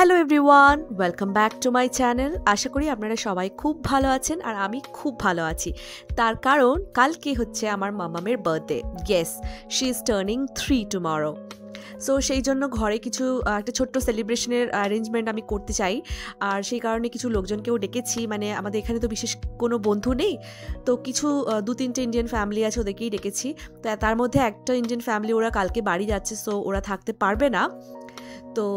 Hello everyone, welcome back to my channel. আশা করি আপনারা সবাই খুব ভালো আছেন আর আমি খুব ভালো আছি। তার কারণ কালকে হচ্ছে আমার মামামের birthday. Yes, she is turning 3 tomorrow. So সেই জন্য ঘরে কিছু একটা ছোট্ট সেলিব্রেশনের অ্যারেঞ্জমেন্ট আমি করতে চাই। আর সেই কারণে কিছু লোকজনকেও ডেকেছি, মানে আমাদের এখানে তো বিশেষ কোনো বন্ধু নেই, তো কিছু 2-3টে ইন্ডিয়ান ফ্যামিলি আছে, ওদেরকেই ডেকেছি। তো তার মধ্যে একটা ইন্ডিয়ান ফ্যামিলি, ওরা কালকে বাড়ি যাচ্ছে, সো ওরা থাকতে পারবে না। তো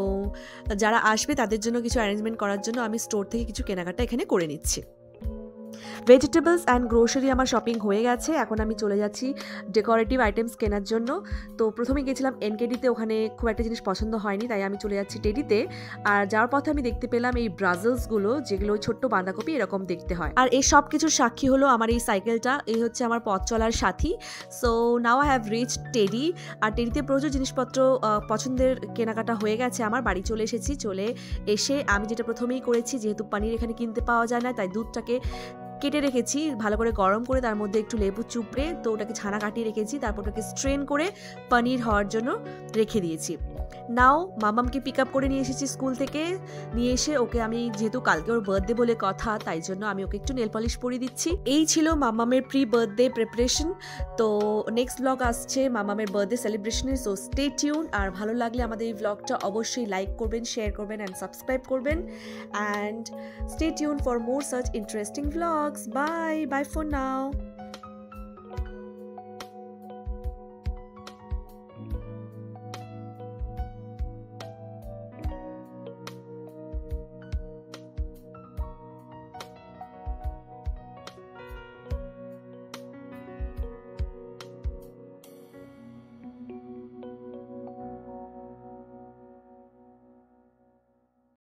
যারা আসবে তাদের জন্য কিছু অ্যারেঞ্জমেন্ট করার জন্য আমি স্টোর থেকে কিছু কেনাকাটা এখানে করে নিচ্ছি। ভেজিটেবলস অ্যান্ড গ্রোসারি আমার শপিং হয়ে গেছে। এখন আমি চলে যাচ্ছি ডেকোরেটিভ আইটেমস কেনার জন্য। তো প্রথমে গেছিলাম এনকেডিতে, ওখানে খুব একটা জিনিস পছন্দ হয়নি, তাই আমি চলে যাচ্ছি টেডিতে। আর যাওয়ার পথে আমি দেখতে পেলাম এই ব্রাজেলসগুলো, যেগুলো ছোট্ট বাঁধাকপি এরকম দেখতে হয়। আর এই সব কিছুর সাক্ষী হলো আমার এই সাইকেলটা, এই হচ্ছে আমার পথ চলার সাথী। So now I have reach Teddy. আর টেডিতে প্রচুর জিনিসপত্র পছন্দের কেনাকাটা হয়ে গেছে আমার। বাড়ি চলে এসেছি। চলে এসে আমি যেটা প্রথমেই করেছি, যেহেতু পনির এখানে কিনতে পাওয়া যায় না, তাই দুধটাকে কেটে রেখেছি ভালো করে গরম করে, তার মধ্যে একটু লেবু চুপড়ে, তো ওটাকে ছানা কাটিয়ে রেখেছি, তারপর ওটাকে স্ট্রেন করে পনির হওয়ার জন্য রেখে দিয়েছি। নাও মামামকে পিক আপ করে নিয়ে এসেছি স্কুল থেকে। নিয়ে এসে ওকে আমি, যেহেতু কালকে ওর বার্থডে বলে কথা, তাই জন্য আমি ওকে একটু নেল পলিশ পরিয়ে দিচ্ছি। এই ছিল মামামের প্রি বার্থডে প্রিপারেশন। তো নেক্সট ব্লগ আসছে মামামের বার্থডে সেলিব্রেশনের, সো স্টে টিউন। আর ভালো লাগলে আমাদের এই ব্লগটা অবশ্যই লাইক করবেন, শেয়ার করবেন অ্যান্ড সাবস্ক্রাইব করবেন। And stay tuned for more such interesting vlogs. Bye for now.